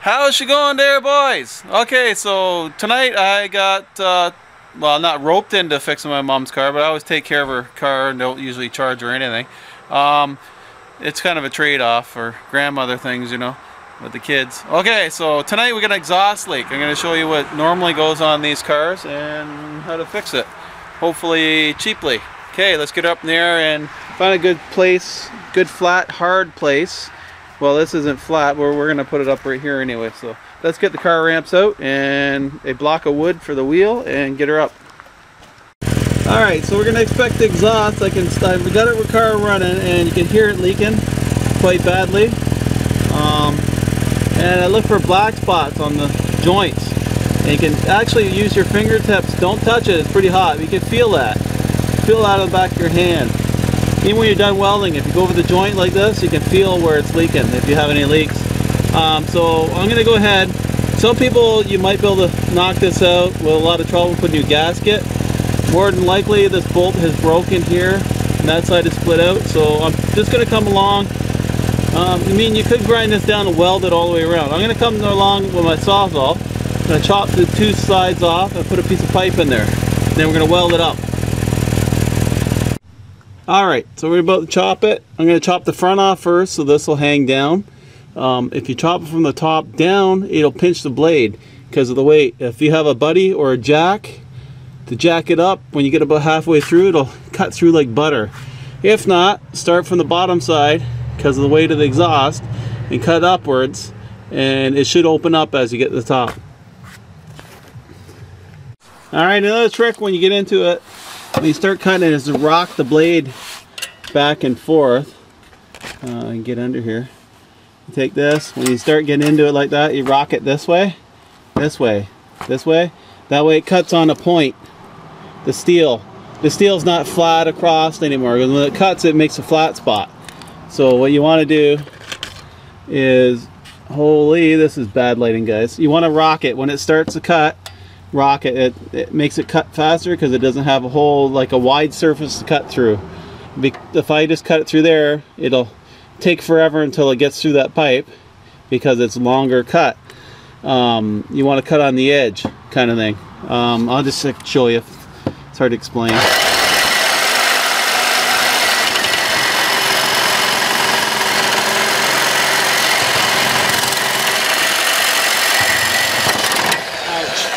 How's she going there, boys? Okay, so tonight I got, well, not roped into fixing my mom's car, but I always take care of her car and don't usually charge her anything. It's kind of a trade-off for grandmother things, you know, with the kids. Okay, so tonight we got an exhaust leak. I'm going to show you what normally goes on these cars and how to fix it, hopefully cheaply. Okay, let's get up in the air and find a good place, good flat, hard place. Well, this isn't flat, we're going to put it up right here anyway. So let's get the car ramps out and a block of wood for the wheel and get her up. Alright, so we're going to expect the exhaust. I've got it with car running and you can hear it leaking quite badly. And I look for black spots on the joints. And you can actually use your fingertips. Don't touch it, it's pretty hot. You can feel that. Feel it out of the back of your hand. Even when you're done welding, if you go over the joint like this, you can feel where it's leaking if you have any leaks. So I'm going to go ahead. Some people, you might be able to knock this out with a lot of trouble putting a new gasket. More than likely this bolt has broken here and that side is split out. So I'm just going to come along. I mean, you could grind this down and weld it all the way around. I'm going to come along with my Sawzall. I'm going to chop the two sides off and put a piece of pipe in there. Then we're going to weld it up. Alright, so we're about to chop it. I'm going to chop the front off first, so this will hang down. If you chop it from the top down, it'll pinch the blade because of the weight. If you have a buddy or a jack, to jack it up, when you get about halfway through, it'll cut through like butter. If not, start from the bottom side because of the weight of the exhaust and cut upwards, and it should open up as you get to the top. Alright, another trick when you get into it, when you start cutting it, is to rock the blade back and forth. And get under here. You take this, when you start getting into it like that, you rock it this way, this way, this way. That way it cuts on a point. The steel's not flat across anymore, because when it cuts it makes a flat spot. So what you want to do is, holy, this is bad lighting, guys. You want to rock it when it starts to cut. Rock it. It makes it cut faster because it doesn't have a hole, like a wide surface to cut through. If I just cut it through there, it'll take forever until it gets through that pipe because it's longer cut. You want to cut on the edge, kind of thing. I'll just show you. It's hard to explain.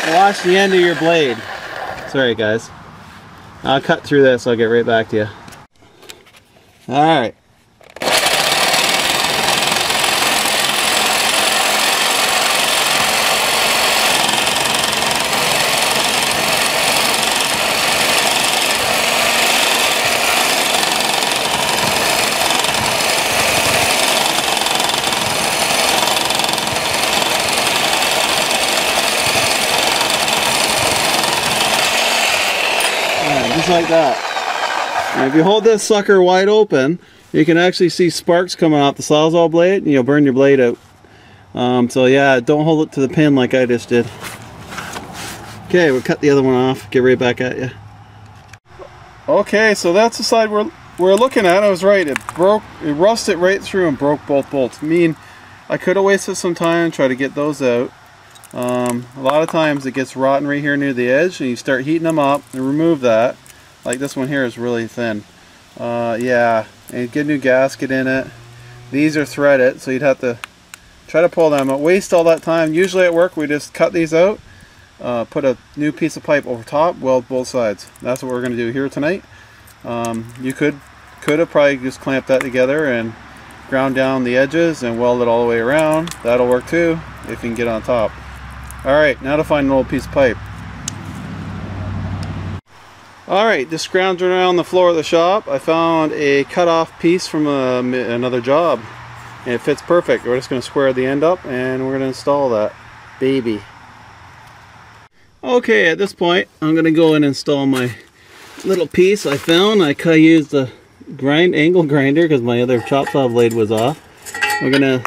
Watch the end of your blade. Sorry guys. I'll cut through this, I'll get right back to you. Alright. Just like that. And if you hold this sucker wide open, you can actually see sparks coming off the Sawzall blade and you'll burn your blade out. So yeah, don't hold it to the pin like I just did. Okay, we'll cut the other one off, get right back at you. Okay, so that's the side we're looking at. I was right, it rusted right through and broke both bolts. I mean, I could have wasted some time and try to get those out. A lot of times it gets rotten right here near the edge and you start heating them up and remove that. Like this one here is really thin. Yeah, and get a new gasket in it. These are threaded, so you'd have to try to pull them out. Waste all that time. Usually at work we just cut these out, put a new piece of pipe over top, weld both sides. That's what we're going to do here tonight. You could have probably just clamped that together and ground down the edges and weld it all the way around. That'll work too if you can get on top. Alright, now to find an old piece of pipe. Alright, just scrounging around the floor of the shop, I found a cut-off piece from another job. And it fits perfect. We're just going to square the end up and we're going to install that baby. Okay, at this point, I'm going to go and install my little piece I found. I used a angle grinder because my other chop saw blade was off. We're going to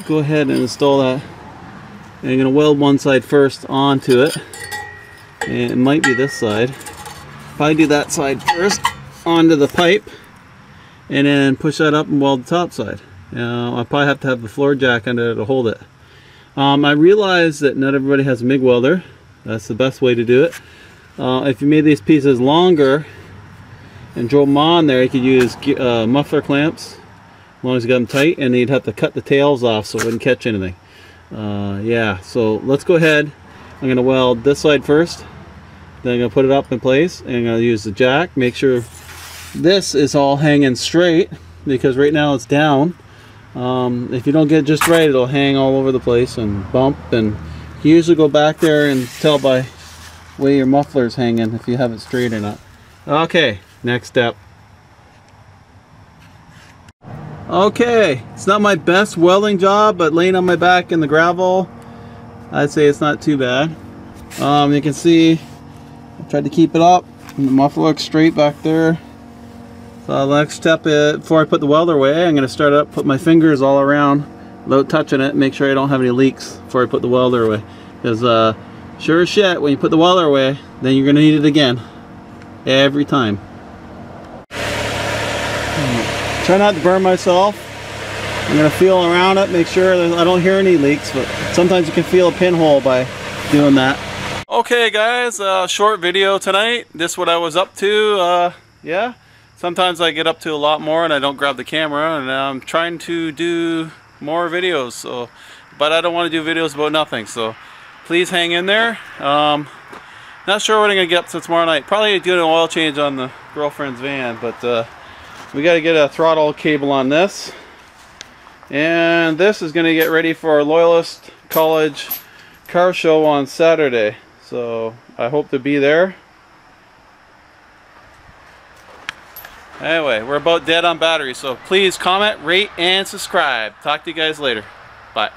go ahead and install that. And I'm going to weld one side first onto it. And it might be this side. If I do that side first onto the pipe and then push that up and weld the top side. I'll probably have to have the floor jack under it to hold it. I realize that not everybody has a MIG welder. That's the best way to do it. If you made these pieces longer and drove them on there, you could use muffler clamps as long as you got them tight, and you'd have to cut the tails off so it wouldn't catch anything. Yeah, so let's go ahead. I'm going to weld this side first, then I'm going to put it up in place, and I'm going to use the jack. Make sure this is all hanging straight, because right now it's down. If you don't get it just right, it'll hang all over the place and bump, and you usually go back there and tell by way your muffler's hanging if you have it straight or not. Okay, next step. Okay, it's not my best welding job, but laying on my back in the gravel, I'd say it's not too bad. You can see I tried to keep it up, and the muffler looks straight back there. So the next step is, before I put the welder away, I'm going to start up, put my fingers all around without touching it, make sure I don't have any leaks before I put the welder away. Because sure as shit, when you put the welder away, then you're going to need it again. Every time. Try not to burn myself. I'm going to feel around it, make sure that I don't hear any leaks, but sometimes you can feel a pinhole by doing that. Okay guys, short video tonight. This is what I was up to. Yeah, sometimes I get up to a lot more and I don't grab the camera, and I'm trying to do more videos, so, but I don't want to do videos about nothing, so please hang in there. Not sure what I'm going to get up to tomorrow night. Probably doing an oil change on the girlfriend's van, but we got to get a throttle cable on this, and this is going to get ready for our Loyalist College car show on Saturday, so I hope to be there. Anyway, we're about dead on battery, so please comment, rate, and subscribe. Talk to you guys later. Bye.